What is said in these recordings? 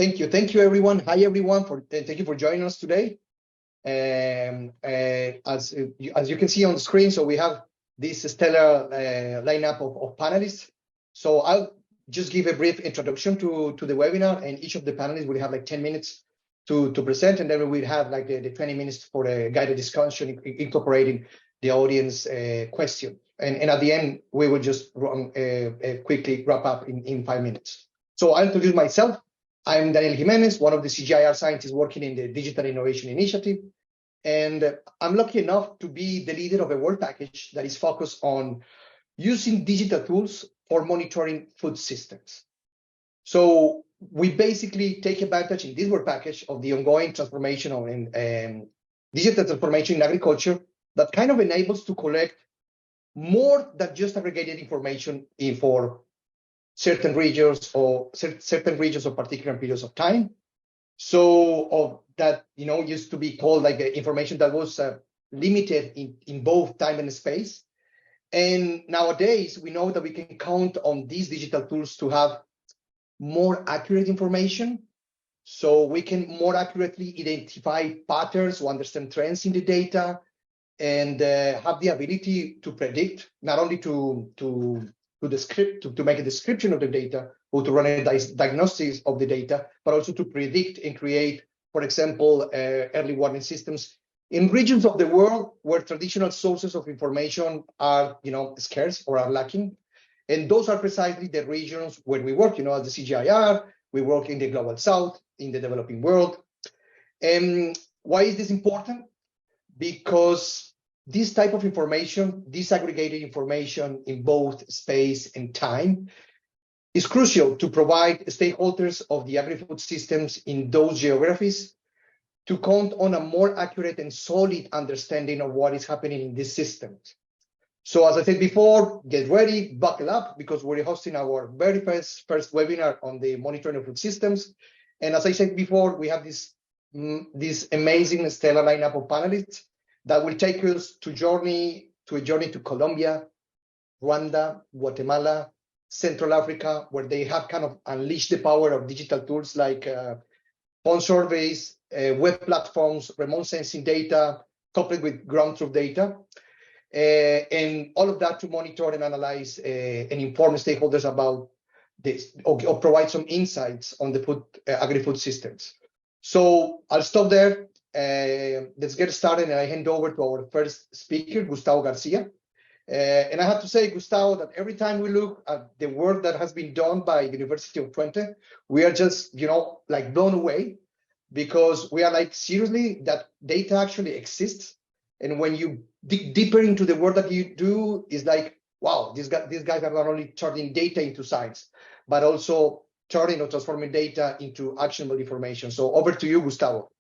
Thank you, everyone. Hi, everyone. Thank you for joining us today. As you can see on the screen, so we have this stellar lineup of panelists. So I'll just give a brief introduction to the webinar, and each of the panelists will have like 10 minutes to present, and then we'll have like the 20 minutes for a guided discussion, incorporating the audience question. And at the end, we will just quickly wrap up in 5 minutes. So I'll introduce myself. I'm Daniel Jimenez, one of the CGIAR scientists working in the Digital Innovation Initiative. And I'm lucky enough to be the leader of a work package that is focused on using digital tools for monitoring food systems. So we basically take advantage in this work package of the ongoing transformation and digital transformation in agriculture that kind of enables to collect more than just aggregated information for certain regions or particular periods of time. So that used to be called like information that was limited in both time and space. And nowadays we know that we can count on these digital tools to have more accurate information. So we can more accurately identify patterns or understand trends in the data, and have the ability to predict, not only to make a description of the data or to run a diagnosis of the data, but also to predict and create, for example, early warning systems in regions of the world where traditional sources of information are, scarce or are lacking. And those are precisely the regions where we work, as the CGIAR, we work in the global south, in the developing world. And why is this important? Because this type of information, disaggregated information in both space and time, is crucial to provide stakeholders of the agri-food systems in those geographies to count on a more accurate and solid understanding of what is happening in these systems. So as I said before, get ready, buckle up, because we're hosting our very first webinar on the monitoring of food systems. And as I said before, we have this amazing stellar lineup of panelists that will take us to a journey to Colombia, Rwanda, Guatemala, Central Africa, where they have kind of unleashed the power of digital tools like phone surveys, web platforms, remote sensing data, coupled with ground truth data, and all of that to monitor and analyze and inform stakeholders about this, or provide some insights on the agri-food systems. So I'll stop there. Let's get started, and I hand over to our first speaker, Gustavo Garcia. And I have to say, Gustavo, that every time we look at the work that has been done by University of Twente, we are just, like blown away, because we are like, seriously, that data actually exists. And when you dig deeper into the work that you do, is like, wow, these guys are not only turning data into science, but also turning or transforming data into actionable information. So over to you, Gustavo.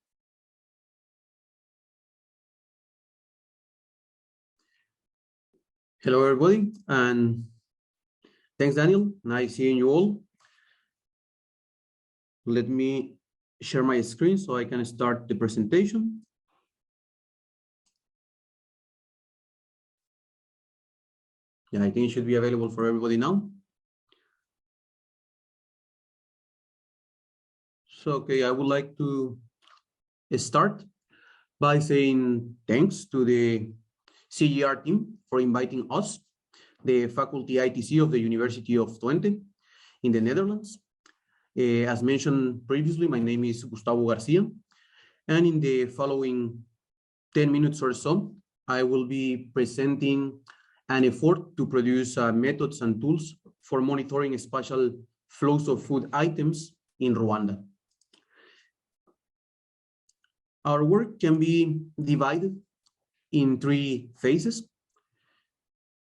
Hello, everybody, and thanks, Daniel. Nice seeing you all. Let me share my screen so I can start the presentation. Yeah, I think it should be available for everybody now. So, okay, I would like to start by saying thanks to the CGIAR team for inviting us, the faculty ITC of the University of Twente in the Netherlands. As mentioned previously, my name is Gustavo Garcia, and in the following 10 minutes or so, I will be presenting an effort to produce methods and tools for monitoring spatial flows of food items in Rwanda. Our work can be divided in 3 phases.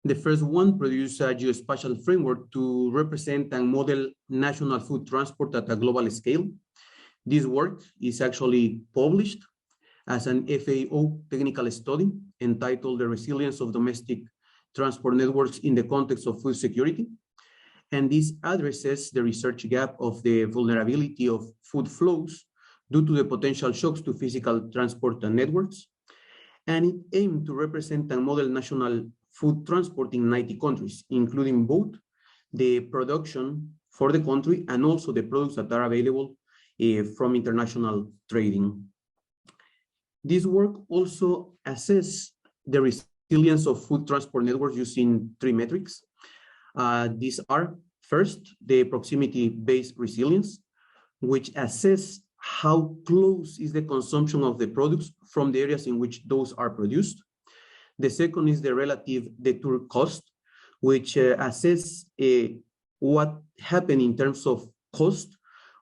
The first one, produce a geospatial framework to represent and model national food transport at a global scale. This work is actually published as an FAO technical study entitled The Resilience of Domestic Transport Networks in the Context of Food Security. And this addresses the research gap of the vulnerability of food flows due to the potential shocks to physical transport and networks. And it aimed to represent and model national food transport in 90 countries, including both the production for the country and also the products that are available from international trading. This work also assesses the resilience of food transport networks using 3 metrics. These are, first, the proximity-based resilience, which assess how close is the consumption of the products from the areas in which those are produced. The second is the relative detour cost, which assess what happened in terms of cost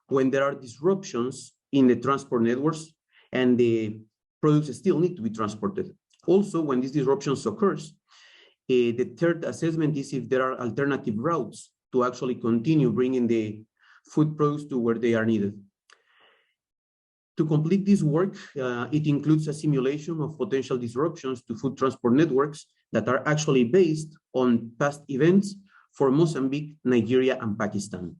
when there are disruptions in the transport networks and the products still need to be transported. Also, when these disruptions occurs, the third assessment is if there are alternative routes to actually continue bringing the food products to where they are needed. To complete this work, it includes a simulation of potential disruptions to food transport networks that are actually based on past events for Mozambique, Nigeria, and Pakistan.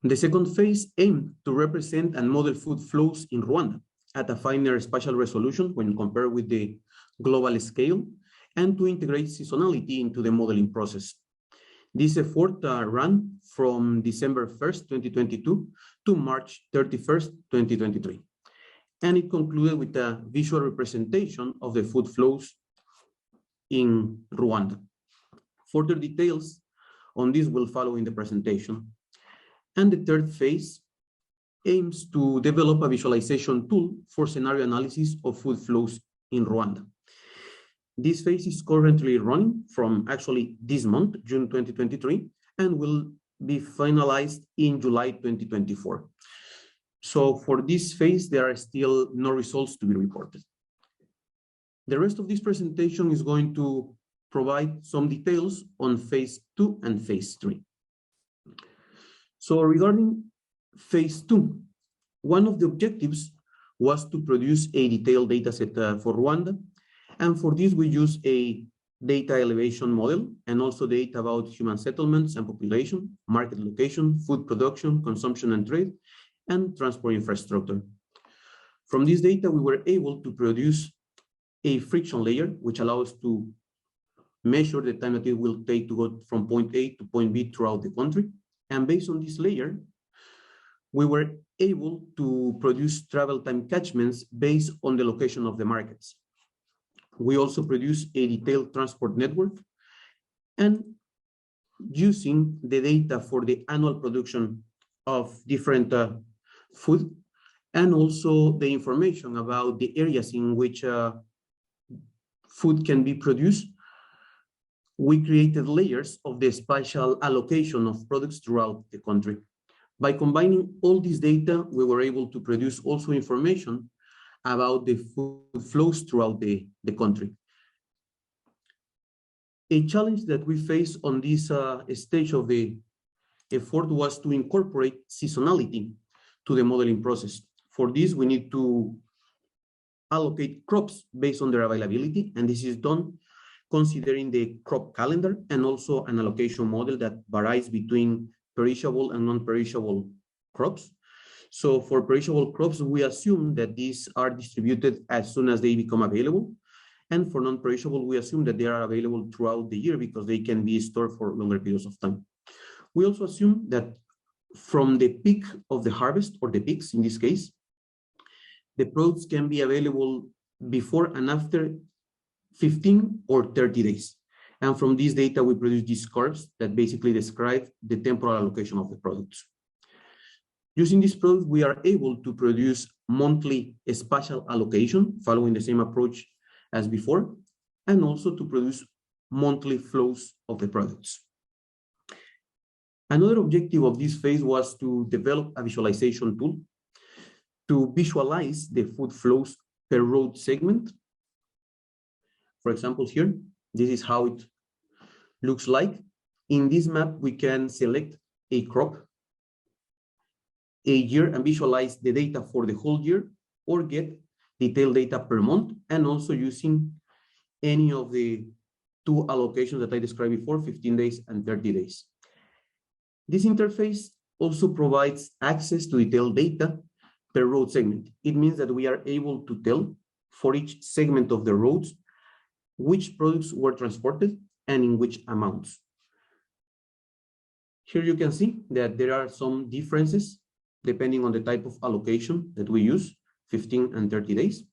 The second phase aimed to represent and model food flows in Rwanda at a finer spatial resolution when compared with the global scale, and to integrate seasonality into the modeling process. This effort ran from December 1st, 2022 to March 31st, 2023. And it concluded with a visual representation of the food flows in Rwanda. Further details on this will follow in the presentation. And the third phase aims to develop a visualization tool for scenario analysis of food flows in Rwanda. This phase is currently running from actually this month, June 2023, and will be finalized in July 2024. So for this phase, there are still no results to be reported. The rest of this presentation is going to provide some details on phase 2 and phase 3. So regarding phase 2, one of the objectives was to produce a detailed data set for Rwanda. And for this, we use a data elevation model and also data about human settlements and population, market location, food production, consumption and trade, and transport infrastructure. From this data, we were able to produce a friction layer, which allows to measure the time that it will take to go from point A to point B throughout the country. And based on this layer, we were able to produce travel time catchments based on the location of the markets. We also produce a detailed transport network, and using the data for the annual production of different food, and also the information about the areas in which food can be produced, we created layers of the spatial allocation of products throughout the country. By combining all this data, we were able to produce also information about the food flows throughout the country. A challenge that we faced on this stage of the effort was to incorporate seasonality to the modeling process. For this, we need to allocate crops based on their availability, and this is done considering the crop calendar and also an allocation model that varies between perishable and non-perishable crops. So for perishable crops, we assume that these are distributed as soon as they become available. And for non-perishable, we assume that they are available throughout the year because they can be stored for longer periods of time. We also assume that from the peak of the harvest, or the peaks in this case, the products can be available before and after 15 or 30 days. And from this data, we produce these curves that basically describe the temporal allocation of the products. Using this product, we are able to produce monthly spatial allocation, following the same approach as before, and also to produce monthly flows of the products. Another objective of this phase was to develop a visualization tool to visualize the food flows per road segment. For example, here, this is how it looks like. In this map, we can select a crop, a year, and visualize the data for the whole year, or get detailed data per month, and also using any of the two allocations that I described before, 15 days and 30 days. This interface also provides access to detailed data per road segment. It means that we are able to tell for each segment of the roads which products were transported and in which amounts. Here you can see that there are some differences depending on the type of allocation that we use, 15 and 30 days.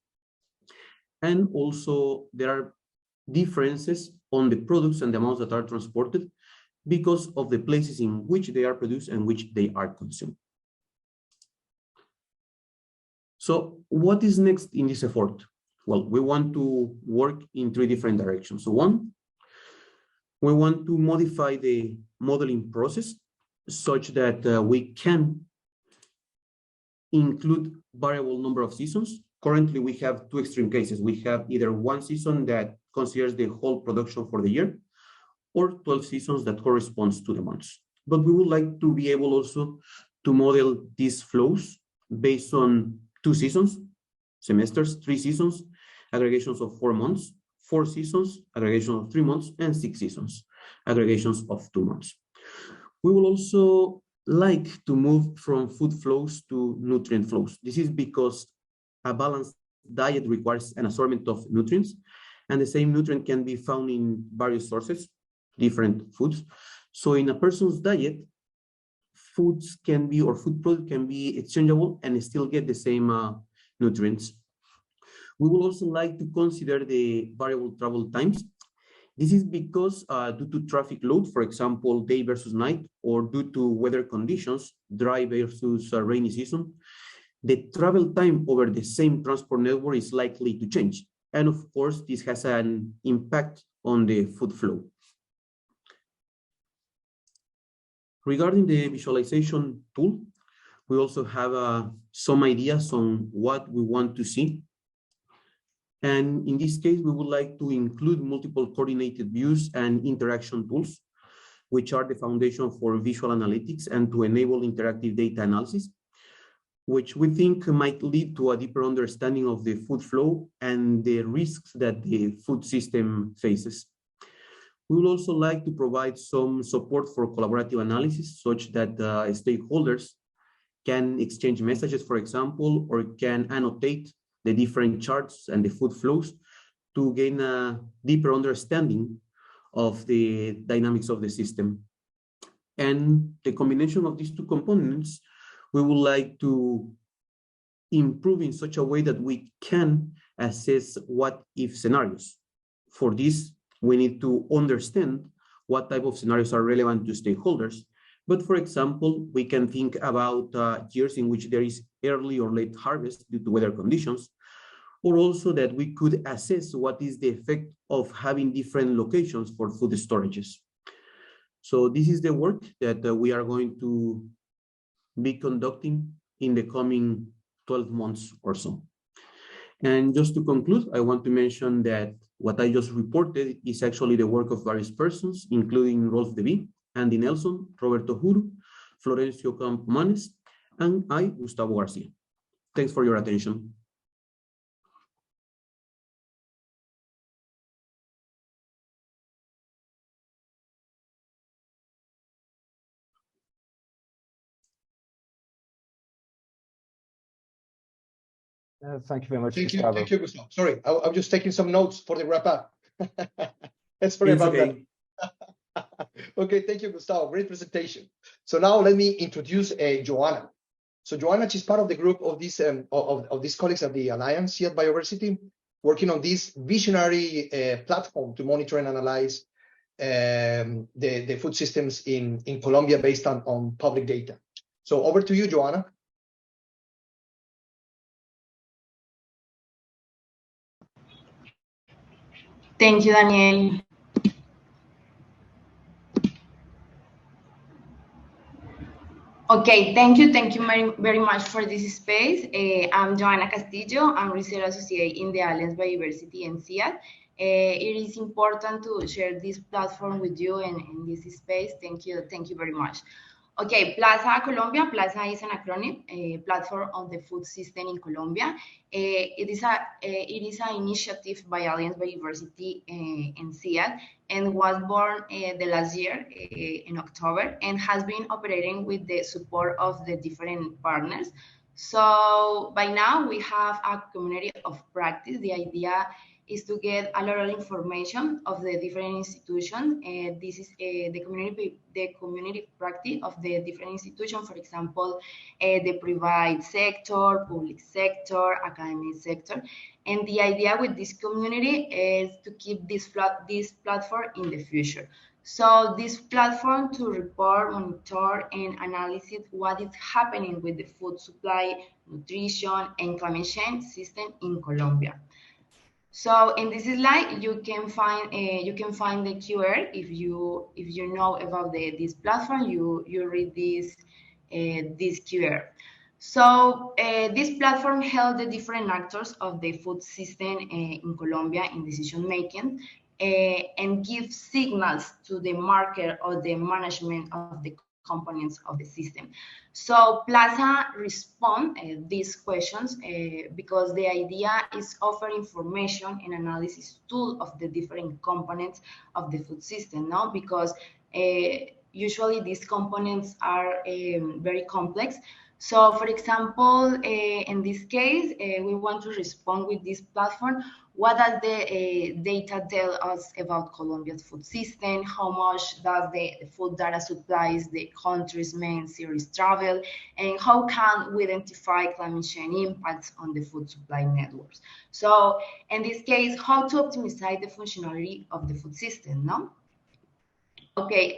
And also there are differences on the products and the amounts that are transported because of the places in which they are produced and which they are consumed. So what is next in this effort? Well, we want to work in 3 different directions. So one, we want to modify the modeling process such that we can include variable number of seasons. Currently, we have 2 extreme cases. We have either 1 season that considers the whole production for the year, or 12 seasons that corresponds to the months. But we would like to be able also to model these flows based on 2 seasons, semesters, 3 seasons, aggregations of 4 months, 4 seasons, aggregation of 3 months, and 6 seasons, aggregations of 2 months. We will also like to move from food flows to nutrient flows. This is because a balanced diet requires an assortment of nutrients, and the same nutrient can be found in various sources, different foods. So in a person's diet, foods can be, or food product can be exchangeable and still get the same nutrients. We will also like to consider the variable travel times. This is because due to traffic load, for example, day versus night, or due to weather conditions, dry versus rainy season, the travel time over the same transport network is likely to change. And of course, this has an impact on the food flow. Regarding the visualization tool, we also have some ideas on what we want to see. And in this case, we would like to include multiple coordinated views and interaction tools, which are the foundation for visual analytics and to enable interactive data analysis, which we think might lead to a deeper understanding of the food flow and the risks that the food system faces. We would also like to provide some support for collaborative analysis such that stakeholders can exchange messages, for example, or can annotate the different charts and the food flows to gain a deeper understanding of the dynamics of the system. And the combination of these 2 components, we would like to improve in such a way that we can assess what-if scenarios. For this, we need to understand what type of scenarios are relevant to stakeholders. But for example, we can think about years in which there is early or late harvest due to weather conditions, or also that we could assess what is the effect of having different locations for food storages. So this is the work that we are going to be conducting in the coming 12 months or so. And just to conclude, I want to mention that what I just reported is actually the work of various persons, including Rolf Devi, Andy Nelson, Roberto Huru, Florencio Campomanes, and I, Gustavo Garcia. Thanks for your attention. Thank you very much, Gustavo. Thank you, Gustavo. Sorry, I'm just taking some notes for the wrap up. Sorry about that. Okay, thank you, Gustavo. Great presentation. So now let me introduce Johana. So Johana, she's part of the group of these colleagues at the Alliance here at Bioversity, working on this visionary platform to monitor and analyze the food systems in Colombia based on public data. So over to you, Johana. Thank you, Daniel. Okay, thank you very much for this space. I'm Johana Castillo. I'm research associate in the Alliance Bioversity-CIAT. It is important to share this platform with you and in this space. Thank you very much. Okay, PlaSA Colombia. PlaSA is an acronym, a platform of the food system in Colombia. It is an initiative by Alliance Bioversity-CIAT and was born the last year in October and has been operating with the support of the different partners. So by now we have a community of practice. The idea is to get a lot of information of the different institutions. This is the community practice of the different institutions, for example, the private sector, public sector, academic sector. And the idea with this community is to keep this platform in the future. So this platform to report, monitor, and analyze what is happening with the food supply, nutrition, and climate change system in Colombia. So in this slide, you can find the QR. If you know about this platform, you read this QR. So this platform helps the different actors of the food system in Colombia in decision making. And give signals to the market or the management of the components of the system. So PlaSA respond these questions because the idea is offer information and analysis tool of the different components of the food system, no? Because usually these components are very complex. So for example, in this case, we want to respond with this platform. What does the data tell us about Colombia's food system? How much does the food data supplies the country's main series travel? And how can we identify climate change impacts on the food supply networks? So in this case, how to optimize the functionality of the food system, no? Okay,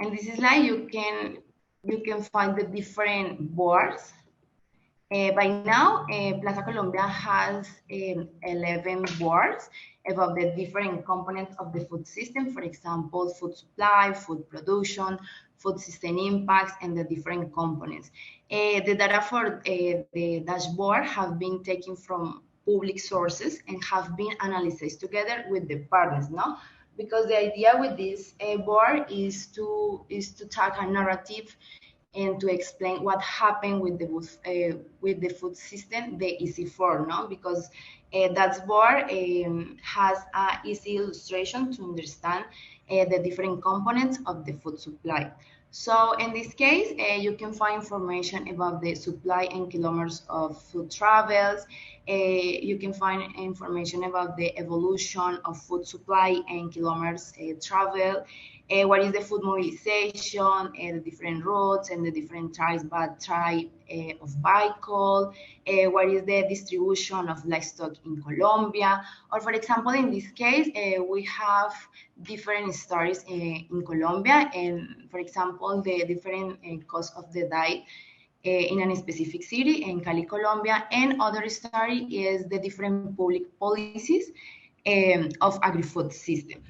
in this slide, you can find the different boards. By now, PlaSA Colombia has 11 boards about the different components of the food system. For example, food supply, food production, food system impacts, and the different components. The data for the dashboard have been taken from public sources and have been analyzed together with the partners, no? Because the idea with this board is to tag a narrative and to explain what happened with the food system, the EC4, no? Because that board has an easy illustration to understand the different components of the food supply. So in this case, you can find information about the supply and kilometers of food travels. You can find information about the evolution of food supply and kilometers travel. What is the food mobilization, the different routes and the different types of vehicle, what is the distribution of livestock in Colombia, or for example, in this case, we have different stories in Colombia, and for example, the different cost of the diet in a specific city in Cali, Colombia, and other story is the different public policies of agri-food system.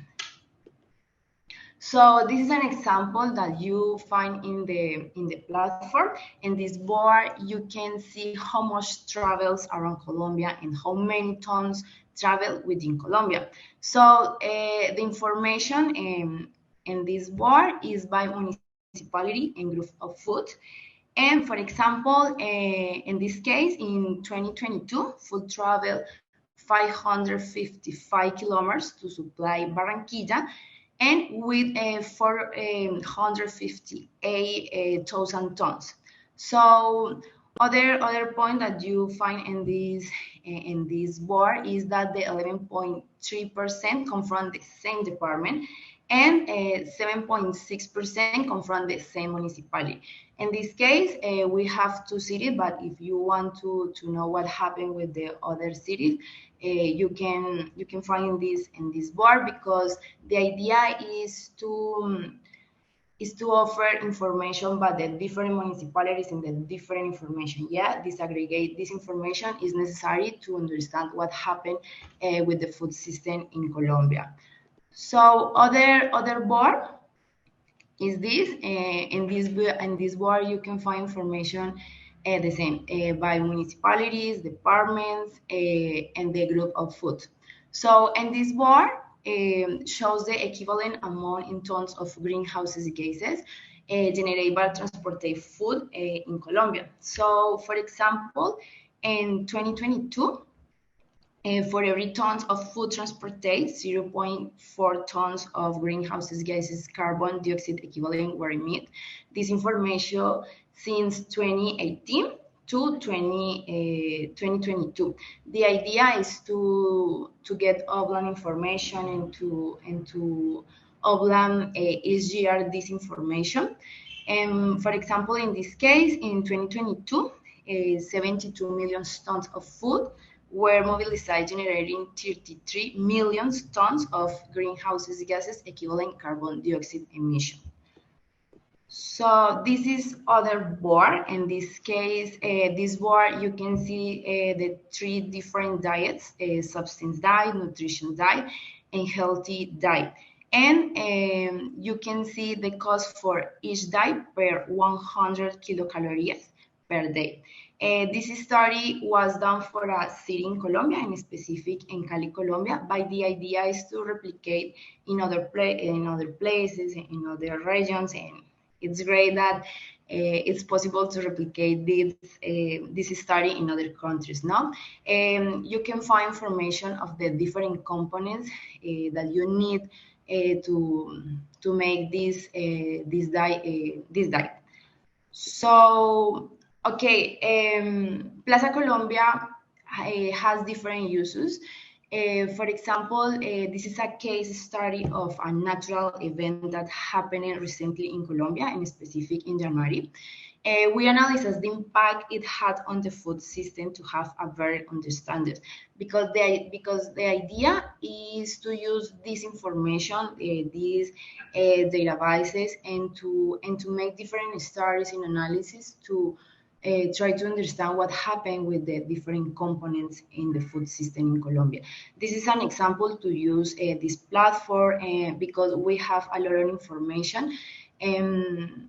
So this is an example that you find in the platform. In this board, you can see how much travels around Colombia and how many tons travel within Colombia. So the information in this board is by municipality and group of food. And for example, in this case, in 2022, food travel 555 kilometers to supply Barranquilla, and with 458,000 tons. So other point that you find in this board is that the 11.3% come from the same department and 7.6% come from the same municipality. In this case, we have 2 cities, but if you want to know what happened with the other cities, you can find this in this board, because the idea is to offer information about the different municipalities and the different information. Yeah, disaggregate this information is necessary to understand what happened with the food system in Colombia. So other board is this. In this board, you can find information the same by municipalities, departments, and the group of food. So in this board shows the equivalent amount in tons of greenhouse gases generated by transported food in Colombia. So for example, in 2022, for every ton of food transported, 0.4 tons of greenhouse gases carbon dioxide equivalent were emitted. This information since 2018 to 2022. The idea is to get Obland information and to Obland SGR this information. And for example, in this case, in 2022, 72 million tons of food were mobilized, generating 33 million tons of greenhouse gases equivalent carbon dioxide emission. So this is other board. In this case, this board, you can see the 3 different diets, substance diet, nutrition diet, and healthy diet. And you can see the cost for each diet per 100 kilocalories per day. This study was done for a city in Colombia, in specific in Cali, Colombia, but the idea is to replicate in other places, in other regions, and it's great that it's possible to replicate this study in other countries. Now, you can find information of the different components that you need to make this diet. So, okay, PlaSA Colombia has different uses. For example, this is a case study of a natural event that happened recently in Colombia, and specific in January. We analyzed the impact it had on the food system to have a better understanding, because the idea is to use this information, these databases, and to make different studies and analysis to try to understand what happened with the different components in the food system in Colombia. This is an example to use this platform because we have a lot of information, and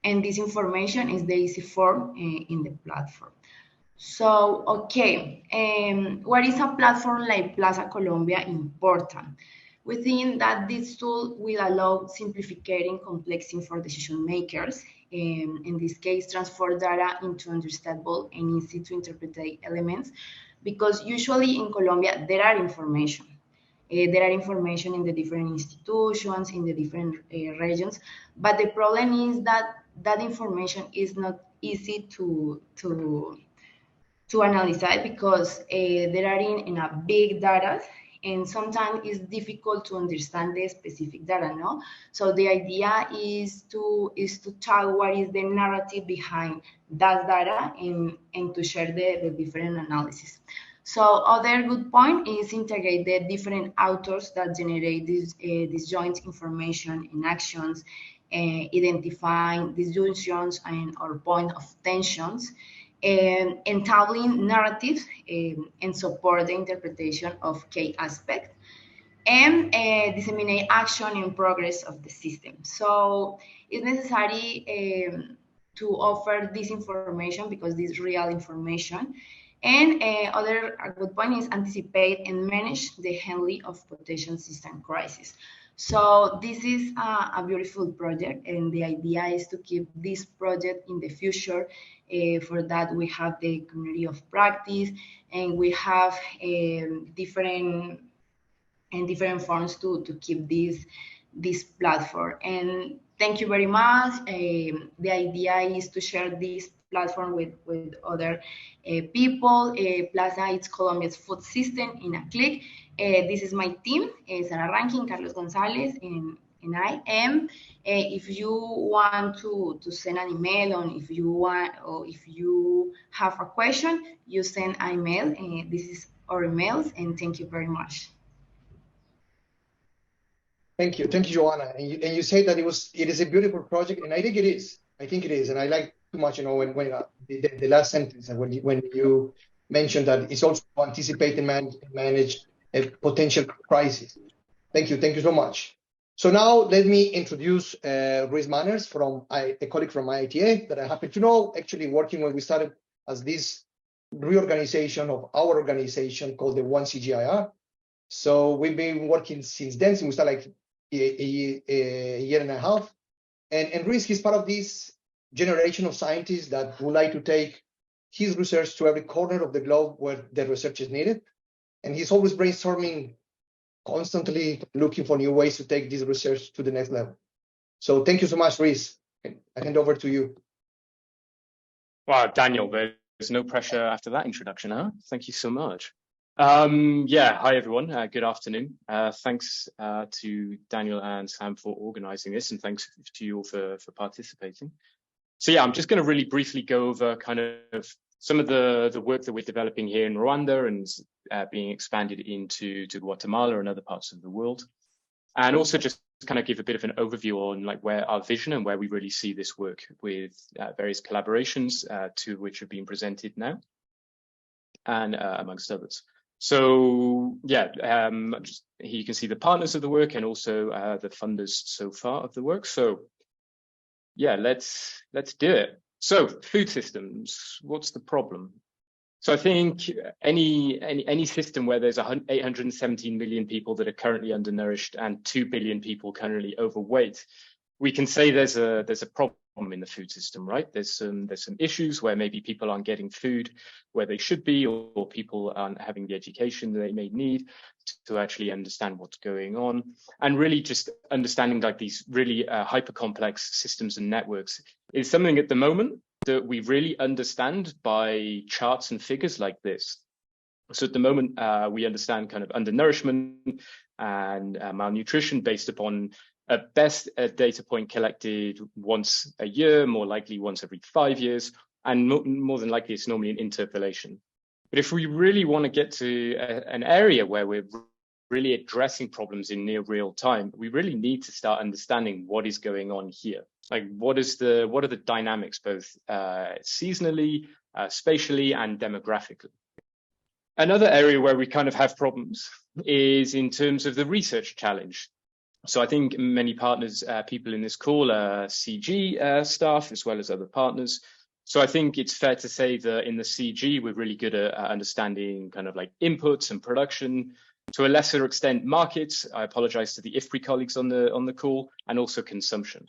this information is the easy form in the platform. So, okay, what is a platform like PlaSA Colombia important? We think that this tool will allow simplifying complexity for decision makers. In this case, transfer data into understandable and easy to interpret elements, because usually in Colombia there are information. There are information in the different institutions, in the different regions, but the problem is that that information is not easy to analyze, because there are in a big data, and sometimes it's difficult to understand the specific data, no? So the idea is to tell what is the narrative behind that data and to share the different analysis. So other good point is integrate the different authors that generate this joint information in actions, identifying disjunctions or point of tensions, and entabling narratives and support the interpretation of key aspects, and disseminate action and progress of the system. So it's necessary to offer this information because this is real information. And other good point is anticipate and manage the handling of potential system crisis. So this is a beautiful project, and the idea is to keep this project in the future. For that, we have the community of practice, and we have different forms to keep this platform. And thank you very much. The idea is to share this platform with other people. PlaSA is Colombia's food system in a click. This is my team, Sara Rankin, Carlos Gonzalez, and I am. If you want to send an email, or if you have a question, you send an email. This is our emails, and thank you very much. Thank you, Johana. And you say that it is a beautiful project, and I think it is. And I like too much, when the last sentence, and when you mentioned that it's also to anticipate and manage a potential crisis. Thank you so much. So now let me introduce Rhys Manners, a colleague from IITA that I happen to know, actually working when we started as this reorganization of our organization called the One CGIAR. So we've been working since then, since we started like a year and a half. And Rhys, he's part of this generation of scientists that would like to take his research to every corner of the globe where the research is needed. And he's always brainstorming, constantly looking for new ways to take this research to the next level. So thank you so much, Rhys. I hand over to you. Wow, Daniel, very, no pressure after that introduction, huh? Thank you so much. Yeah, hi everyone. Good afternoon. Thanks to Daniel and Sam for organizing this, and thanks to you all for participating. So yeah, I'm just going to really briefly go over kind of some of the work that we're developing here in Rwanda and being expanded into Guatemala and other parts of the world. And also just kind of give a bit of an overview on like where our vision and where we really see this work with various collaborations, two of which have been presented now, and amongst others. So yeah, here you can see the partners of the work and also the funders so far of the work. So yeah, let's do it. So food systems, what's the problem? So I think any system where there's 817 million people that are currently undernourished and 2 billion people currently overweight, we can say there's a problem in the food system, right? There's some issues where maybe people aren't getting food where they should be, or people aren't having the education that they may need to actually understand what's going on, and really just understanding like these really hyper complex systems and networks is something at the moment that we really understand by charts and figures like this. So at the moment, we understand kind of undernourishment and malnutrition based upon at best a data point collected once a year, more likely once every 5 years, and more than likely it's normally an interpolation. But if we really want to get to an area where we're really addressing problems in near real time, we really need to start understanding what is going on here. Like what are the dynamics, both seasonally, spatially, and demographically. Another area where we kind of have problems is in terms of the research challenge. So I think many partners, people in this call are CG staff as well as other partners. So I think it's fair to say that in the CG, we're really good at understanding kind of like inputs and production, to a lesser extent markets. I apologize to the IFPRI colleagues on the call, and also consumption.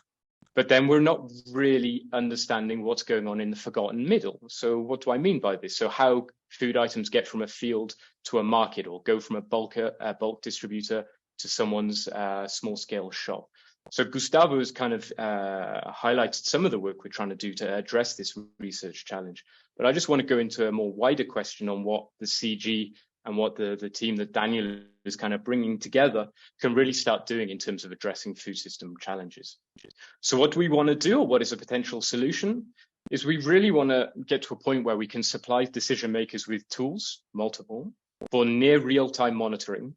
But then we're not really understanding what's going on in the forgotten middle. So what do I mean by this? So how food items get from a field to a market, or go from a bulk distributor to someone's small scale shop. So Gustavo has kind of highlighted some of the work we're trying to do to address this research challenge. But I just want to go into a more wider question on what the CG and what the team that Daniel is kind of bringing together can really start doing in terms of addressing food system challenges. So what do we want to do, or what is a potential solution? Is we really want to get to a point where we can supply decision makers with tools, multiple, for near real-time monitoring,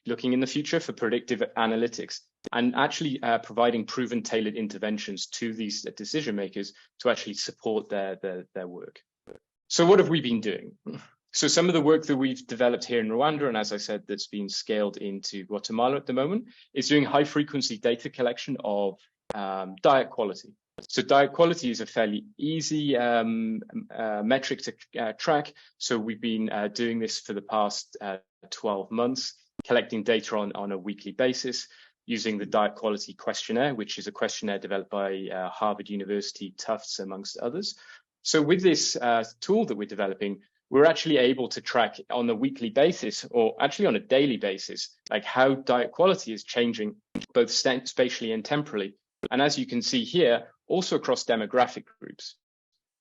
looking in the future for predictive analytics, and actually providing proven tailored interventions to these decision makers to actually support their work. So what have we been doing? So some of the work that we've developed here in Rwanda, and as I said, that's been scaled into Guatemala at the moment, is doing high frequency data collection of diet quality. So diet quality is a fairly easy metric to track. So we've been doing this for the past 12 months, collecting data on a weekly basis using the diet quality questionnaire, which is a questionnaire developed by Harvard University, Tufts, amongst others. So with this tool that we're developing, we're actually able to track on a weekly basis, or actually on a daily basis, like how diet quality is changing both spatially and temporally. And as you can see here, also across demographic groups.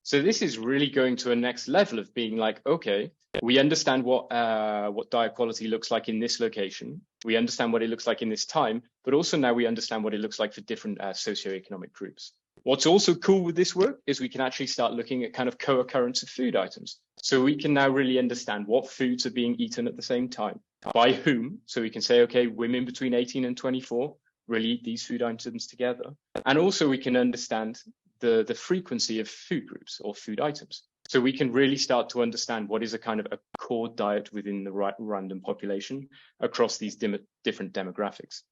So this is really going to a next level of being like, okay, we understand what diet quality looks like in this location. We understand what it looks like in this time, but also now we understand what it looks like for different socioeconomic groups. What's also cool with this work is we can actually start looking at kind of co-occurrence of food items. So we can now really understand what foods are being eaten at the same time, by whom. So we can say, okay, women between 18 and 24 really eat these food items together. And also we can understand the frequency of food groups or food items. So we can really start to understand what is a kind of a core diet within the random population across these different demographics.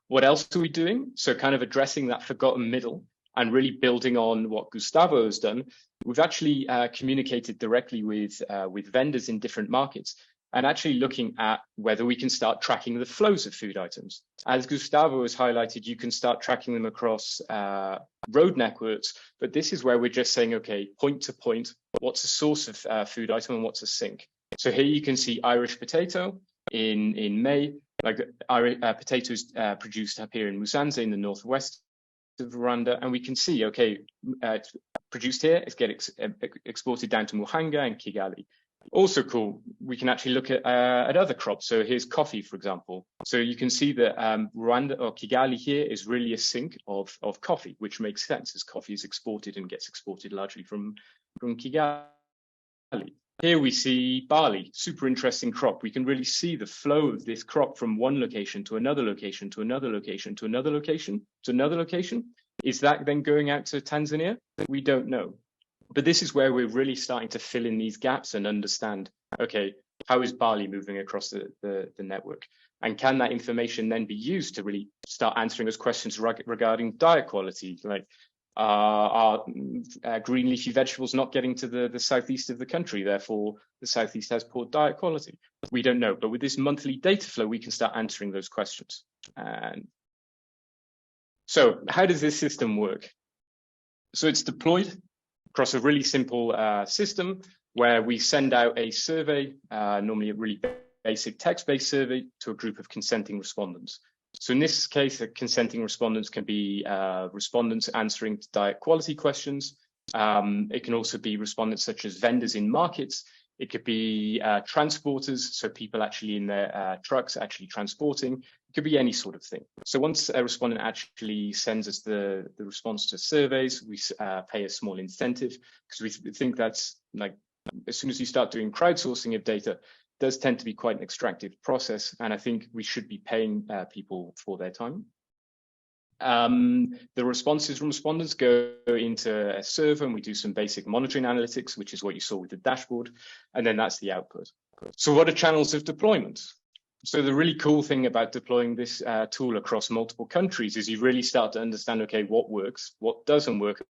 What else are we doing? So kind of addressing that forgotten middle and really building on what Gustavo has done. We've actually communicated directly with vendors in different markets, and actually looking at whether we can start tracking the flows of food items. As Gustavo has highlighted, you can start tracking them across road networks, but this is where we're just saying, okay, point to point, what's a source of food item and what's a sink? So here you can see Irish potato in May, like potatoes produced up here in Musanze in the northwest of Rwanda, and we can see, okay, it's produced here, it's getting exported down to Muhanga and Kigali. Also cool, we can actually look at other crops. So here's coffee, for example. So you can see that Rwanda or Kigali here is really a sink of coffee, which makes sense as coffee is exported and gets exported largely from Kigali. Here we see barley, super interesting crop. We can really see the flow of this crop from one location to another location, to another location, to another location, to another location. Is that then going out to Tanzania? We don't know. But this is where we're really starting to fill in these gaps and understand, okay, how is barley moving across the network? And can that information then be used to really start answering those questions regarding diet quality? Like, are green leafy vegetables not getting to the southeast of the country? Therefore, the southeast has poor diet quality. We don't know. But with this monthly data flow, we can start answering those questions. And so how does this system work? So it's deployed across a really simple system where we send out a survey, normally a really basic text-based survey, to a group of consenting respondents. So in this case, the consenting respondents can be respondents answering to diet quality questions. It can also be respondents such as vendors in markets. It could be transporters, so people actually in their trucks actually transporting. It could be any sort of thing. So once a respondent actually sends us the response to surveys, we pay a small incentive, because we think that's, like, as soon as you start doing crowdsourcing of data, it does tend to be quite an extractive process, and I think we should be paying people for their time. The responses from respondents go into a server, and we do some basic monitoring analytics, which is what you saw with the dashboard, and then that's the output. So what are channels of deployment? So the really cool thing about deploying this tool across multiple countries is you really start to understand, okay, what works, what doesn't work,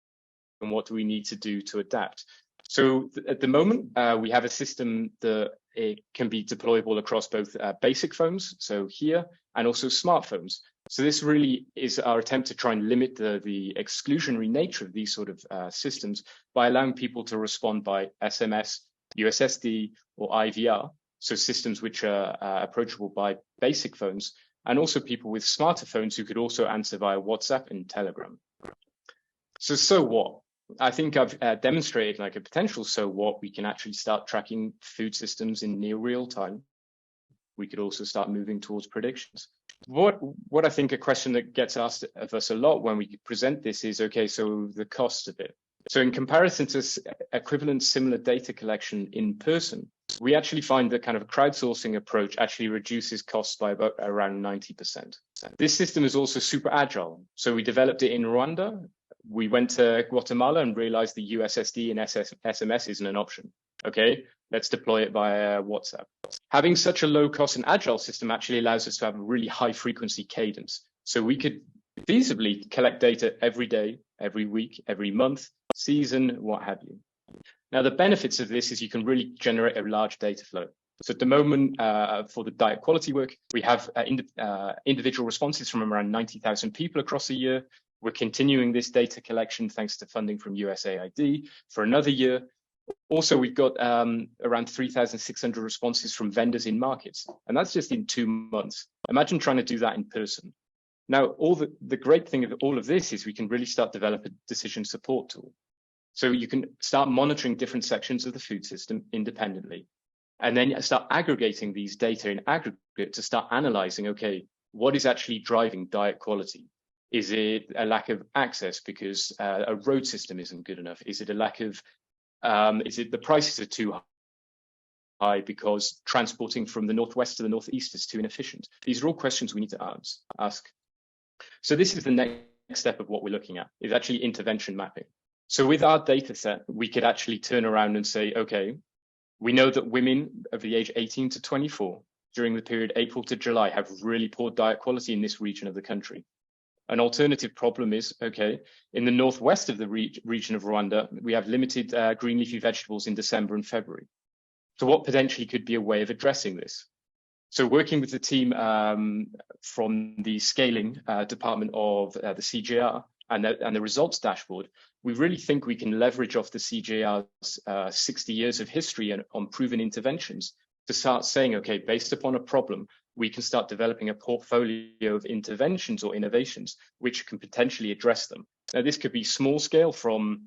and what do we need to do to adapt. So at the moment, we have a system that it can be deployable across both basic phones, so here, and also smartphones. So this really is our attempt to try and limit the exclusionary nature of these sort of systems by allowing people to respond by SMS, USSD, or IVR, so systems which are approachable by basic phones, and also people with smarter phones who could also answer via WhatsApp and Telegram. So what? I think I've demonstrated like a potential so what. We can actually start tracking food systems in near real time. We could also start moving towards predictions. What I think a question that gets asked of us a lot when we present this is, okay, so the cost of it. So in comparison to equivalent similar data collection in person, we actually find that kind of a crowdsourcing approach actually reduces costs by about around 90%. This system is also super agile. So we developed it in Rwanda. We went to Guatemala and realized the USSD and SMS isn't an option. Okay, let's deploy it via WhatsApp. Having such a low cost and agile system actually allows us to have a really high frequency cadence. So we could feasibly collect data every day, every week, every month, season, what have you. Now, the benefits of this is you can really generate a large data flow. So at the moment, for the diet quality work, we have individual responses from around 90,000 people across the year. We're continuing this data collection thanks to funding from USAID for another year. Also, we've got around 3,600 responses from vendors in markets, and that's just in 2 months. Imagine trying to do that in person. Now, the great thing of all of this is we can really start developing a decision support tool. So you can start monitoring different sections of the food system independently, and then start aggregating these data in aggregate to start analyzing, okay, what is actually driving diet quality? Is it a lack of access because a road system isn't good enough? Is it a lack of, is it the prices are too high because transporting from the northwest to the northeast is too inefficient? These are all questions we need to ask. So this is the next step of what we're looking at, is actually intervention mapping. So with our data set, we could actually turn around and say, okay, we know that women of the age 18 to 24 during the period April to July have really poor diet quality in this region of the country. An alternative problem is, okay, in the northwest of the region of Rwanda, we have limited green leafy vegetables in December and February. So what potentially could be a way of addressing this? So working with the team from the scaling department of the CGIAR and the results dashboard, we really think we can leverage off the CGIAR's 60 years of history on proven interventions to start saying, okay, based upon a problem, we can start developing a portfolio of interventions or innovations which can potentially address them. Now, this could be small scale, from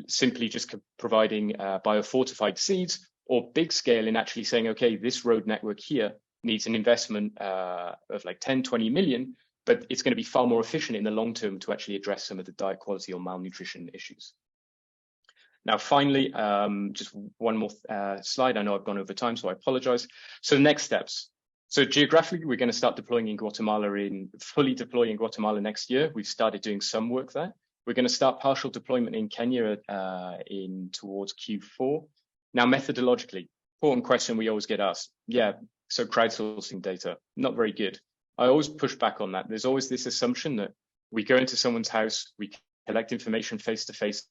simply just providing biofortified seeds, or big scale in actually saying, okay, this road network here needs an investment of like 10, 20 million, but it's going to be far more efficient in the long term to actually address some of the diet quality or malnutrition issues. Now, finally, just one more slide. I know I've gone over time, so I apologize. So next steps. So geographically, we're going to start deploying in Guatemala, fully deploy in Guatemala next year. We've started doing some work there. We're going to start partial deployment in Kenya towards Q4. Now, methodologically, important question we always get asked. Yeah, so crowdsourcing data, not very good. I always push back on that. There's always this assumption that we go into someone's house, we collect information face to face,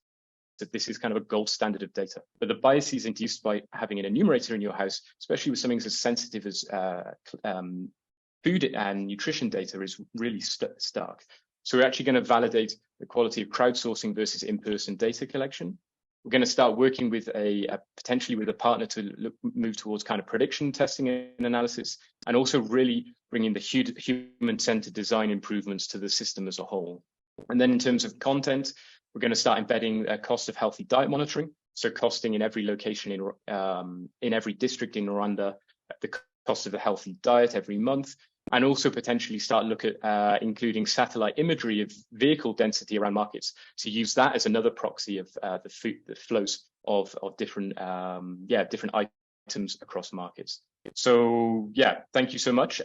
that this is kind of a gold standard of data. But the biases induced by having an enumerator in your house, especially with something as sensitive as food and nutrition data, is really stark. So we're actually going to validate the quality of crowdsourcing versus in-person data collection. We're going to start working with potentially with a partner to move towards kind of prediction testing and analysis, and also really bringing the human-centered design improvements to the system as a whole. And then in terms of content, we're going to start embedding a cost of healthy diet monitoring. So costing in every location in every district in Rwanda, the cost of a healthy diet every month, and also potentially start look at including satellite imagery of vehicle density around markets, to use that as another proxy of the flows of different different items across markets. So yeah, thank you so much.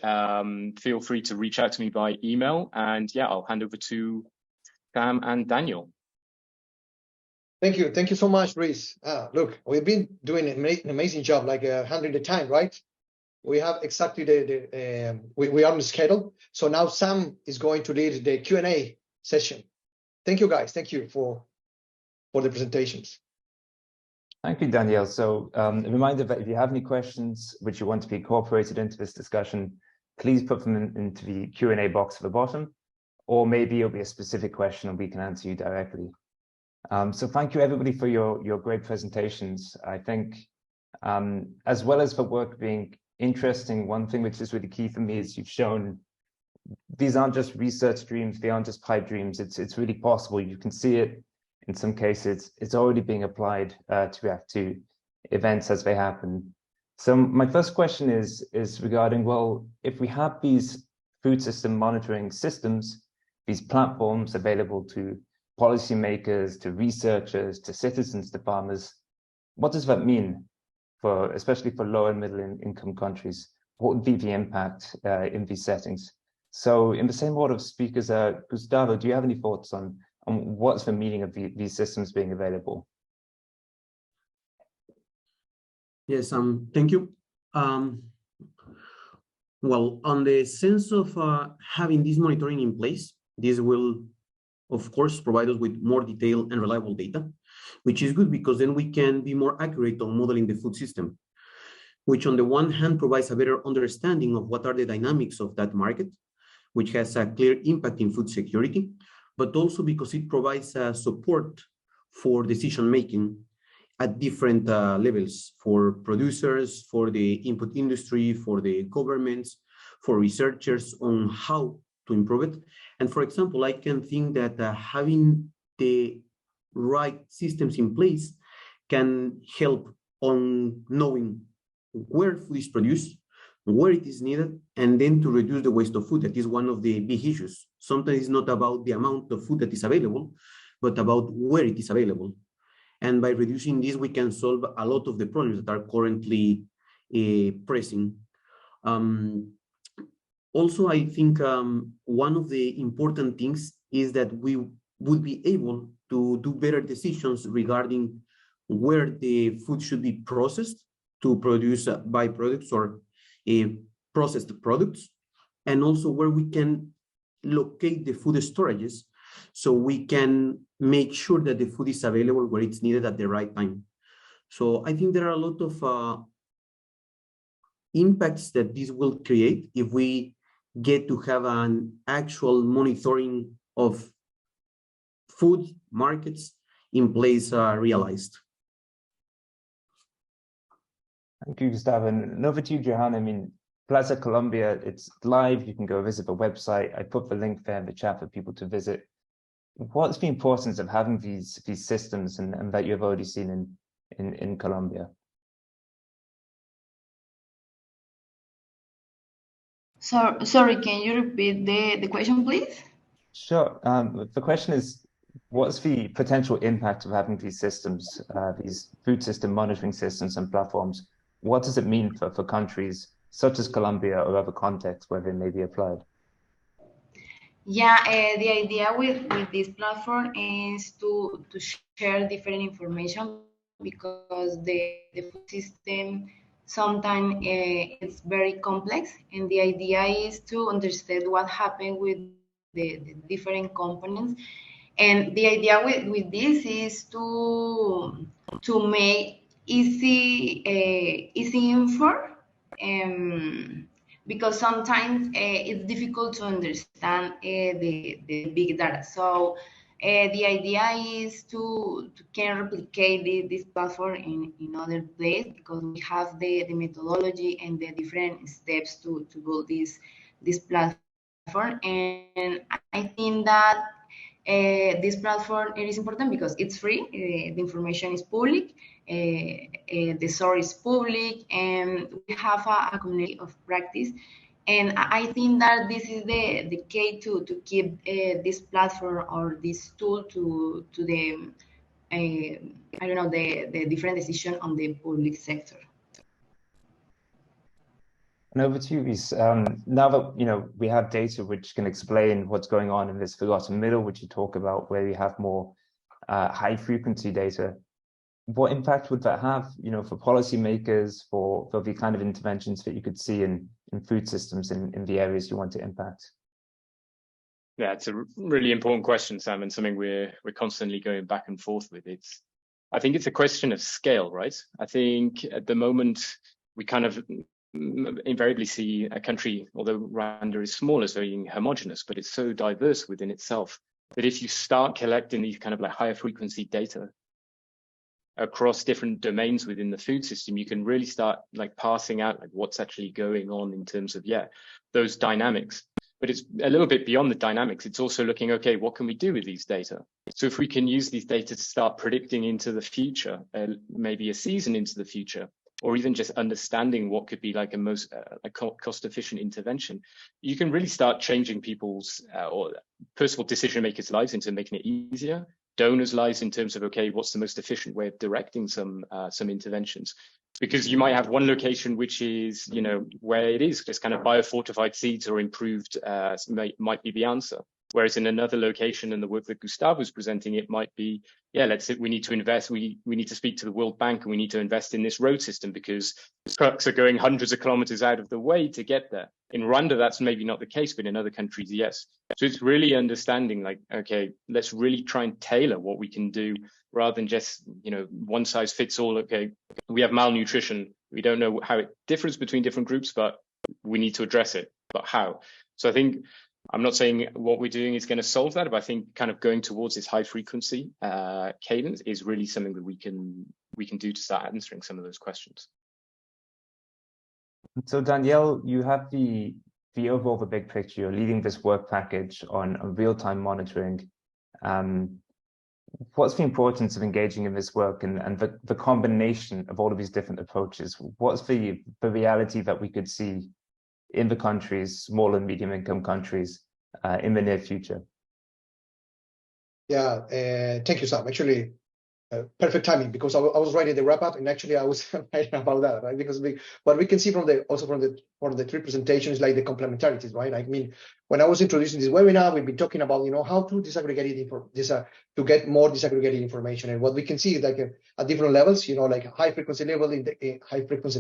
Feel free to reach out to me by email, and yeah, I'll hand over to Sam and Daniel. Thank you so much, Rhys. Look, we've been doing an amazing job, like handling the time, right? We have exactly we are on the schedule. So now Sam is going to lead the Q&A session. Thank you, guys. Thank you for the presentations. Thank you, Daniel. So a reminder that if you have any questions which you want to be incorporated into this discussion, please put them into the Q&A box at the bottom, or maybe it'll be a specific question and we can answer you directly. So thank you, everybody, for your great presentations. I think as well as the work being interesting, one thing which is really key for me is you've shown these aren't just research dreams, they aren't just pipe dreams. It's really possible. You can see it in some cases. It's already being applied to events as they happen. So my first question is regarding, well, if we have these food system monitoring systems, these platforms available to policymakers, to researchers, to citizens, to farmers, what does that mean for, especially for low and middle income countries? What would be the impact in these settings? So in the same order of speakers, Gustavo, do you have any thoughts on what's the meaning of these systems being available? Yes, thank you. Well, on the sense of having this monitoring in place, this will, of course, provide us with more detailed and reliable data, which is good because then we can be more accurate on modeling the food system, which on the one hand provides a better understanding of what are the dynamics of that market, which has a clear impact in food security, but also because it provides support for decision-making at different levels, for producers, for the input industry, for the governments, for researchers on how to improve it. And for example, I can think that having the right systems in place can help on knowing where food is produced, where it is needed, and then to reduce the waste of food. That is one of the big issues. Sometimes it's not about the amount of food that is available, but about where it is available. And by reducing this, we can solve a lot of the problems that are currently pressing. Also, I think one of the important things is that we would be able to do better decisions regarding where the food should be processed to produce byproducts or processed products, and also where we can locate the food storages so we can make sure that the food is available where it's needed at the right time. So I think there are a lot of impacts that this will create if we get to have an actual monitoring of food markets in place realized. Thank you, Gustavo. And over to you, Johana. I mean, PlaSA Colombia, it's live. You can go visit the website. I put the link there in the chat for people to visit. What's the importance of having these systems and that you've already seen in Colombia? So, sorry, can you repeat the question, please? Sure. The question is, what's the potential impact of having these systems, these food system monitoring systems and platforms? What does it mean for countries such as Colombia or other contexts where they may be applied? Yeah, the idea with this platform is to share different information, because the food system sometimes it's very complex, and the idea is to understand what happened with the different components. And the idea with this is to make easy info, because sometimes it's difficult to understand the big data. So the idea is to can replicate this platform in other places, because we have the methodology and the different steps to build this platform. And I think that this platform, it is important because it's free. The information is public. The source is public, and we have a community of practice. And I think that this is the key to keep this platform or this tool to the I don't know, the different decision on the public sector. And over to you, Rhys. Now that we have data which can explain what's going on in this forgotten middle, which you talk about, where you have more high frequency data, what impact would that have, for policymakers, for the kind of interventions that you could see in food systems in the areas you want to impact? Yeah, it's a really important question, Sam, and something we're constantly going back and forth with. I think it's a question of scale, right? I think at the moment we kind of invariably see a country, although Rwanda is small, as being homogenous, but it's so diverse within itself that if you start collecting these kind of like higher frequency data across different domains within the food system, you can really start like parsing out like what's actually going on in terms of those dynamics. But it's a little bit beyond the dynamics. It's also looking, okay, what can we do with these data? So if we can use these data to start predicting into the future, maybe a season into the future, or even just understanding what could be like a most cost-efficient intervention, you can really start changing people's or first of all decision makers' lives into making it easier, donors' lives in terms of, okay, what's the most efficient way of directing some interventions? Because you might have one location which is, where it is just kind of biofortified seeds or improved might be the answer. Whereas in another location, and the work that Gustavo is presenting, it might be, let's say we need to invest, we need to speak to the World Bank, and we need to invest in this road system because trucks are going hundreds of kilometers out of the way to get there. In Rwanda, that's maybe not the case, but in other countries, yes. So it's really understanding like, okay, let's really try and tailor what we can do rather than just, one size fits all. Okay, we have malnutrition. We don't know how it differs between different groups, but we need to address it. But how? So I think, I'm not saying what we're doing is going to solve that, but I think kind of going towards this high frequency cadence is really something that we can do to start answering some of those questions. So Danielle, you have the overall, the big picture. You're leading this work package on real-time monitoring. What's the importance of engaging in this work and the combination of all of these different approaches? What's the reality that we could see in the countries, small and medium income countries, in the near future? Yeah, thank you, Sam. Actually, perfect timing, because I was writing the wrap up, and actually I was writing about that, right? Because what we can see from the three presentations, like the complementarities, right? I mean, when I was introducing this webinar, we've been talking about how to disaggregate to get more disaggregated information, and what we can see is like at different levels, like high frequency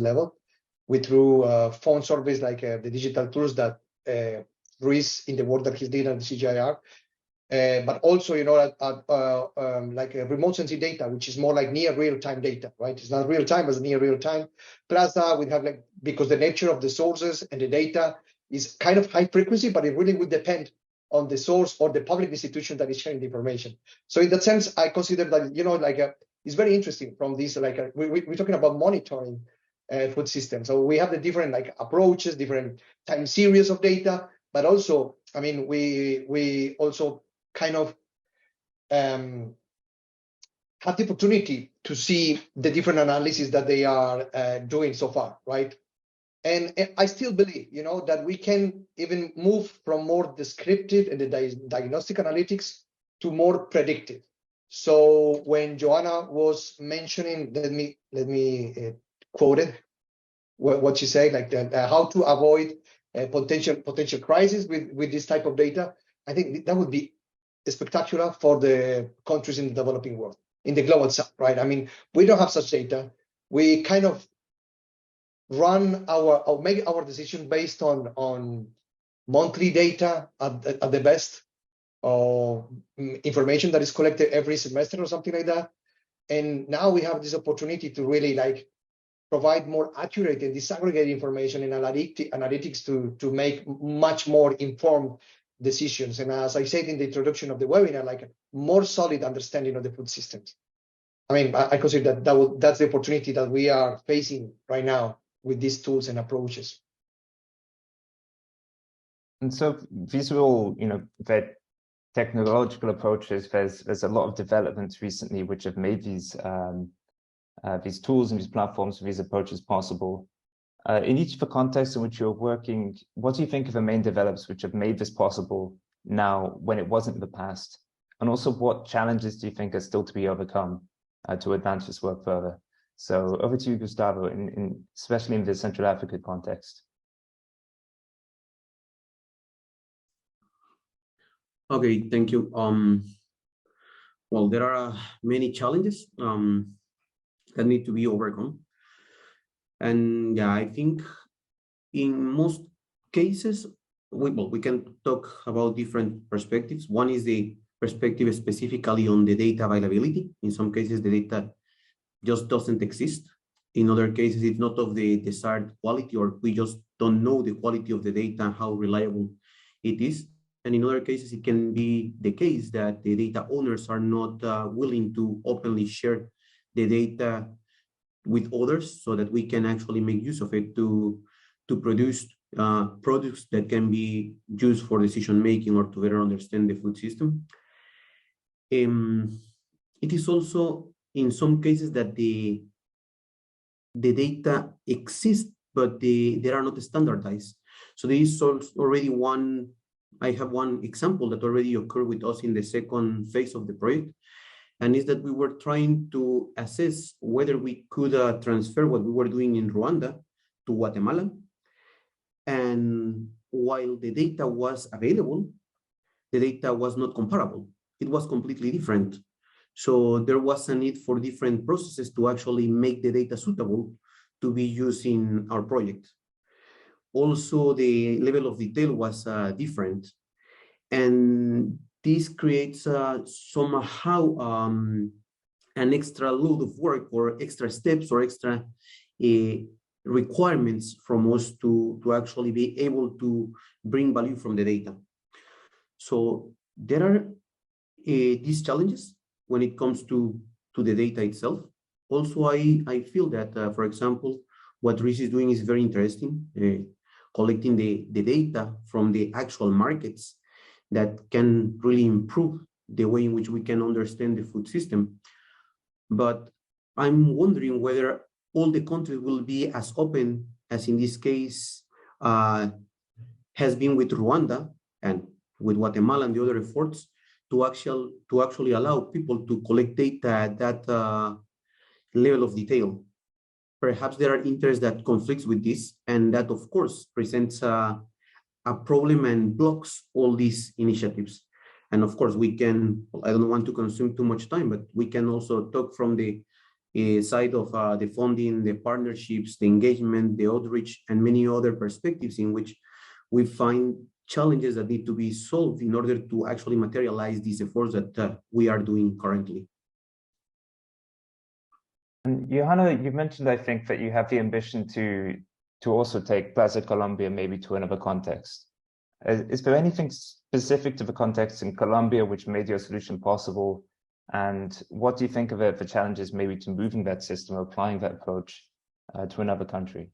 level, through phone surveys, like the digital tools that Rhys in the work that he's doing at the CGIAR, but also like remote sensing data, which is more like near real-time data, right? It's not real-time, but it's near real-time. PlaSA, we have because the nature of the sources and the data is kind of high frequency, but it really would depend on the source or the public institution that is sharing the information. So in that sense, I consider that it's very interesting from this. We're talking about monitoring, food system. So we have the different like approaches, different time series of data, but also, I mean, we also kind of have the opportunity to see the different analyses that they are doing so far, right? And I still believe, you know, that we can even move from more descriptive and the diagnostic analytics to more predictive. So when Johana was mentioning, let me quote it, what she said, like how to avoid potential crisis with this type of data. I think that would be spectacular for the countries in the developing world, in the global south, right? I mean, we don't have such data. We kind of run or make our decision based on monthly data at the best, or information that is collected every semester or something like that. And now we have this opportunity to really like provide more accurate and disaggregated information in analytics to make much more informed decisions. And as I said in the introduction of the webinar, like a more solid understanding of the food systems. I mean, I consider that's the opportunity that we are facing right now with these tools and approaches. And so these are all, you know, that technological approaches. There's a lot of developments recently which have made these tools and these platforms, these approaches possible. In each of the contexts in which you're working, what do you think are the main developments which have made this possible now when it wasn't in the past? And also, what challenges do you think are still to be overcome to advance this work further? So over to you, Gustavo, especially in the Central Africa context. Okay, thank you. Well, there are many challenges that need to be overcome. And yeah, I think in most cases, we can talk about different perspectives. One is the perspective specifically on the data availability. In some cases, the data just doesn't exist. In other cases, it's not of the desired quality, or we just don't know the quality of the data and how reliable it is. And in other cases, it can be the case that the data owners are not willing to openly share the data with others so that we can actually make use of it to produce products that can be used for decision making or to better understand the food system. It is also in some cases that the data exists, but they are not standardized. So there is already I have one example that already occurred with us in the second phase of the project, and is that we were trying to assess whether we could transfer what we were doing in Rwanda to Guatemala. And while the data was available, the data was not comparable. It was completely different. So there was a need for different processes to actually make the data suitable to be used in our project. Also, the level of detail was different. And this creates somehow an extra load of work, or extra steps, or extra requirements from us to actually be able to bring value from the data. So there are these challenges when it comes to the data itself. Also, I feel that, for example, what Rhys is doing is very interesting, collecting the data from the actual markets that can really improve the way in which we can understand the food system. But I'm wondering whether all the countries will be as open as in this case has been with Rwanda and with Guatemala and the other efforts to actually allow people to collect data at that level of detail. Perhaps there are interests that conflicts with this, and that of course presents a problem and blocks all these initiatives. And of course we can, I don't want to consume too much time, but we can also talk from the side of the funding, the partnerships, the engagement, the outreach, and many other perspectives in which we find challenges that need to be solved in order to actually materialize these efforts that we are doing currently. And Johana, you mentioned, I think, that you have the ambition to also take PlaSA Colombia maybe to another context. Is there anything specific to the context in Colombia which made your solution possible? And what do you think of the challenges maybe to moving that system or applying that approach to another country?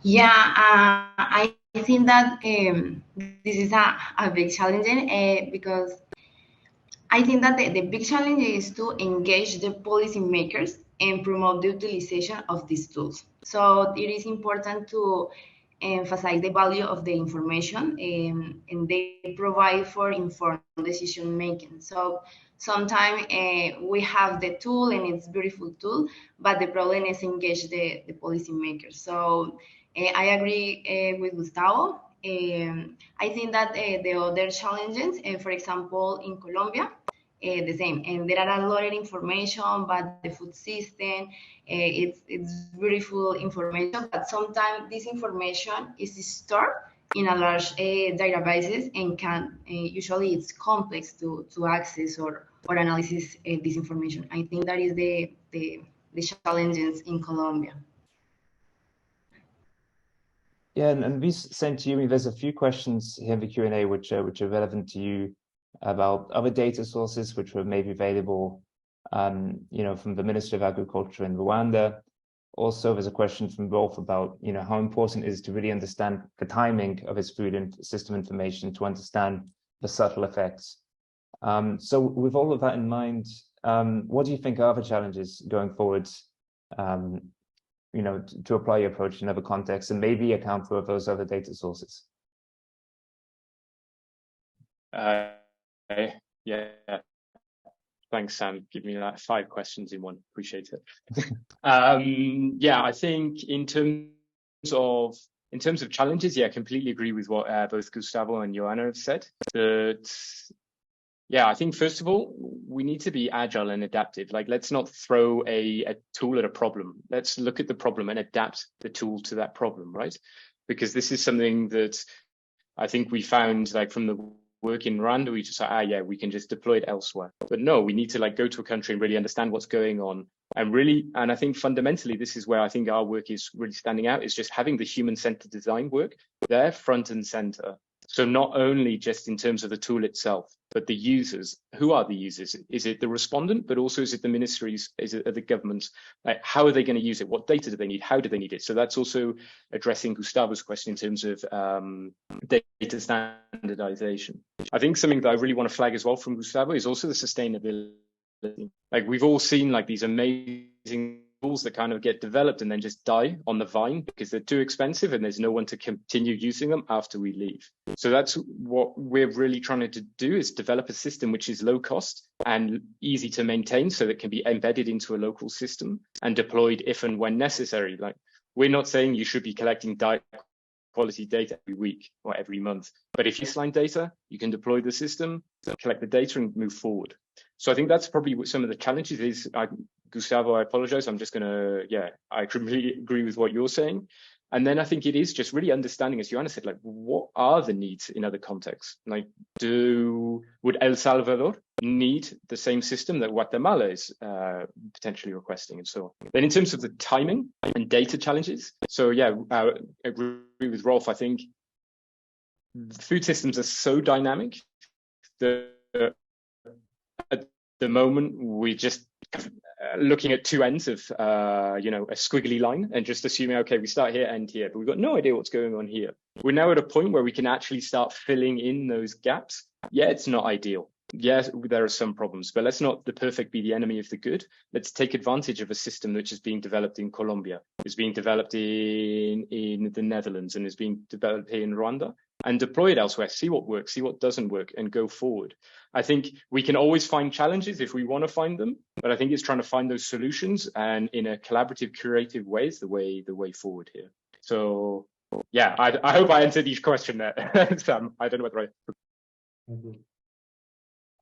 Yeah, I think that this is a big challenge because I think that the big challenge is to engage the policymakers and promote the utilization of these tools. So it is important to emphasize the value of the information and they provide for informed decision making. So sometimes we have the tool and it's a beautiful tool, but the problem is engage the policymakers. So I agree with Gustavo. I think that the other challenges, for example, in Colombia, the same. And there are a lot of information about the food system. It's beautiful information, but sometimes this information is stored in a large databases and can usually it's complex to access or analysis this information. I think that is the challenges in Colombia. Yeah, and we sent to you, there's a few questions here in the Q&A which are relevant to you about other data sources which were maybe available, from the Ministry of Agriculture in Rwanda. Also, there's a question from Rolf about, how important it is to really understand the timing of his food and system information to understand the subtle effects. So with all of that in mind, what do you think are the challenges going forward, to apply your approach in other contexts and maybe account for those other data sources? Yeah, thanks, Sam. Give me like 5 questions in one. Appreciate it. Yeah, I think in terms of challenges, yeah, I completely agree with what both Gustavo and Johana have said. That, yeah, I think first of all, we need to be agile and adaptive. Like, let's not throw a tool at a problem. Let's look at the problem and adapt the tool to that problem, right? Because this is something that I think we found, like, from the work in Rwanda, we just like, yeah, we can just deploy it elsewhere. But no, we need to like go to a country and really understand what's going on. And I think fundamentally, this is where I think our work is really standing out, is just having the human-centered design work there front and center. So not only just in terms of the tool itself, but the users. Who are the users? Is it the respondent, but also is it the ministries? Is it the governments? Like, how are they going to use it? What data do they need? How do they need it? So that's also addressing Gustavo's question in terms of data standardization. I think something that I really want to flag as well from Gustavo is also the sustainability. Like, we've all seen like these amazing tools that kind of get developed and then just die on the vine because they're too expensive and there's no one to continue using them after we leave. So that's what we're really trying to do, is develop a system which is low cost and easy to maintain, so that it can be embedded into a local system and deployed if and when necessary. Like, we're not saying you should be collecting quality data every week or every month, but if you baseline data, you can deploy the system, collect the data and move forward. So I think that's probably what some of the challenges is. Gustavo, I apologize. I'm just going to, I completely agree with what you're saying. And then I think it is just really understanding, as Johana said, like, what are the needs in other contexts? Like, would El Salvador need the same system that Guatemala is potentially requesting, and so on? Then in terms of the timing and data challenges, so yeah, I agree with Rolf. I think food systems are so dynamic that at the moment we just looking at two ends of a squiggly line and just assuming, okay, we start here, end here, but we've got no idea what's going on here. We're now at a point where we can actually start filling in those gaps. Yeah, it's not ideal. Yes, there are some problems, but let's not the perfect be the enemy of the good. Let's take advantage of a system which is being developed in Colombia, is being developed in the Netherlands, and is being developed here in Rwanda, and deploy it elsewhere, see what works, see what doesn't work, and go forward. I think we can always find challenges if we want to find them, but I think it's trying to find those solutions and in a collaborative, curative way is the way forward here. So yeah, I hope I answered each question there. Sam, I don't know whether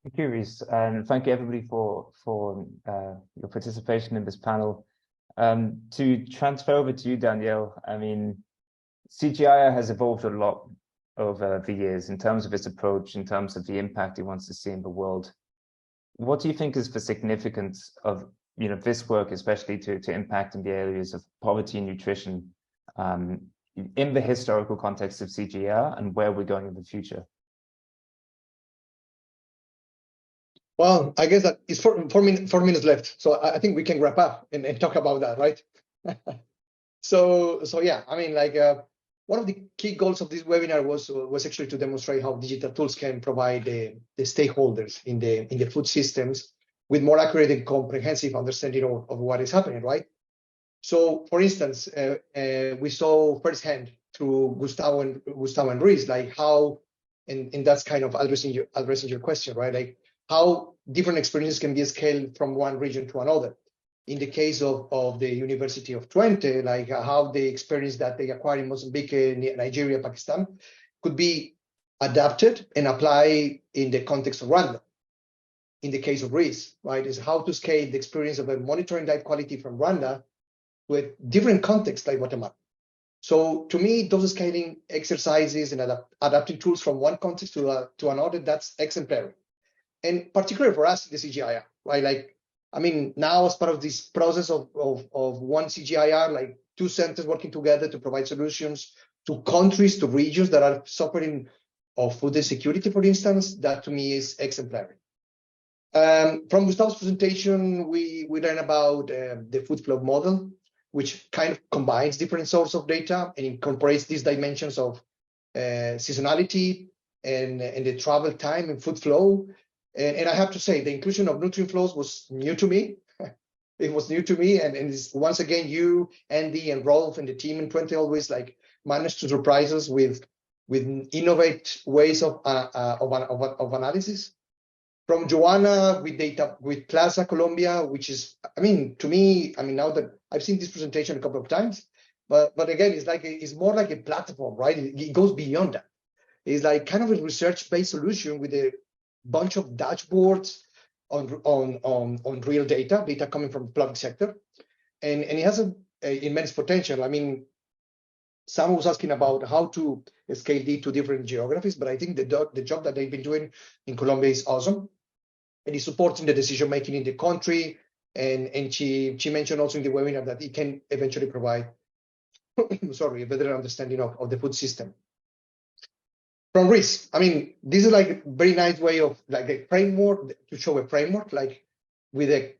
Thank you, Rhys, and thank you everybody for your participation in this panel. To transfer over to you, Danielle, I mean, CGIAR has evolved a lot over the years in terms of its approach, in terms of the impact it wants to see in the world. What do you think is the significance of this work, especially to impact in the areas of poverty and nutrition in the historical context of CGIAR and where we're going in the future? Well, I guess that it's 4 minutes left, so I think we can wrap up and talk about that, right? So yeah, I mean, like one of the key goals of this webinar was actually to demonstrate how digital tools can provide the stakeholders in the food systems with more accurate and comprehensive understanding of what is happening, right? So, for instance, we saw firsthand through Gustavo and Rhys, like how, and that's kind of addressing your question, right? Like how different experiences can be scaled from one region to another. In the case of the University of Twente, like how the experience that they acquired in Mozambique, Nigeria, Pakistan, could be adapted and applied in the context of Rwanda. In the case of Rhys, right, is how to scale the experience of a monitoring diet quality from Rwanda with different contexts like Guatemala. So to me, those scaling exercises and adapting tools from one context to another, that's exemplary. And particularly for us, the CGIAR, right? Like, I mean, now as part of this process of one CGIAR, like 2 centers working together to provide solutions to countries, to regions that are suffering of food insecurity, for instance, that to me is exemplary. From Gustavo's presentation, we learned about the food flow model, which kind of combines different sources of data and incorporates these dimensions of seasonality and the travel time and food flow. And I have to say, the inclusion of nutrient flows was new to me. It was new to me, and it's, once again, you, Andy, and Rolf, and the team in Twente always like managed to surprise us with innovative ways of analysis. From Johana with data with PlaSA Colombia, which is, I mean, to me, I mean, now that I've seen this presentation a couple of times, but again, it's more like a platform, right? It goes beyond that. It's like kind of a research-based solution with a bunch of dashboards on real data coming from the public sector, and it has an immense potential. I mean, someone was asking about how to scale it to different geographies, but I think the job that they've been doing in Colombia is awesome, and it's supporting the decision making in the country. And she mentioned also in the webinar that it can eventually provide, sorry, a better understanding of the food system. From Rhys, I mean, this is like a very nice way of like a framework to show a framework, like with a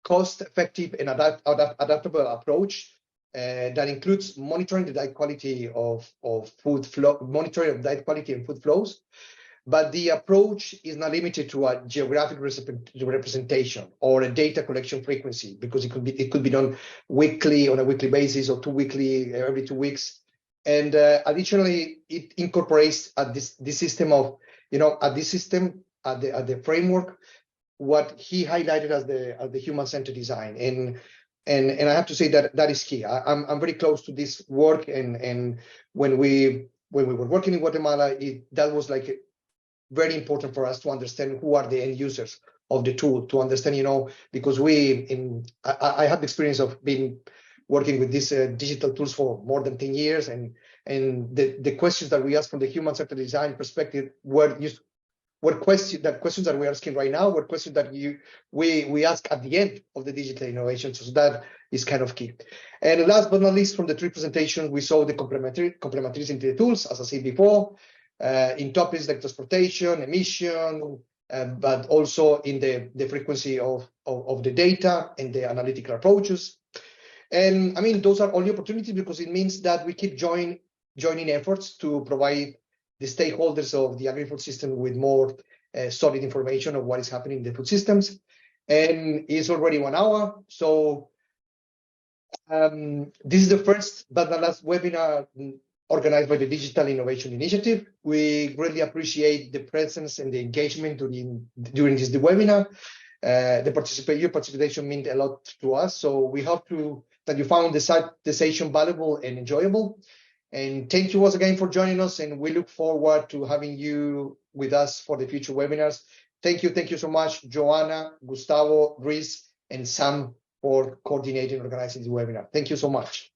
cost-effective and adaptable approach that includes monitoring the diet quality of food flow, monitoring of diet quality and food flows. But the approach is not limited to a geographic representation or a data collection frequency, because it could be done weekly, on a weekly basis, or every 2 weeks. And additionally, it incorporates this system of, at the framework, what he highlighted as the human-centered design. And I have to say that is key. I'm very close to this work, and when we were working in Guatemala, that was like very important for us to understand who are the end users of the tool, to understand, because I have the experience of working with these digital tools for more than 10 years, and the questions that we ask from the human-centered design perspective questions that we're asking right now were questions that we ask at the end of the digital innovation. So that is kind of key. And last but not least, from the 3 presentations, we saw the complementarities into the tools, as I said before, in topics like transportation, emission, but also in the frequency of the data and the analytical approaches. And I mean, those are only opportunities because it means that we keep joining efforts to provide the stakeholders of the agri-food system with more solid information of what is happening in the food systems. And it's already 1 hour. So this is the first but the last webinar organized by the Digital Innovation Initiative. We really appreciate the presence and the engagement during this webinar. Your participation meant a lot to us. So we hope that you found the session valuable and enjoyable. And thank you once again for joining us, and we look forward to having you with us for the future webinars. Thank you so much, Johana, Gustavo, Rhys, and Sam for coordinating and organizing the webinar. Thank you so much.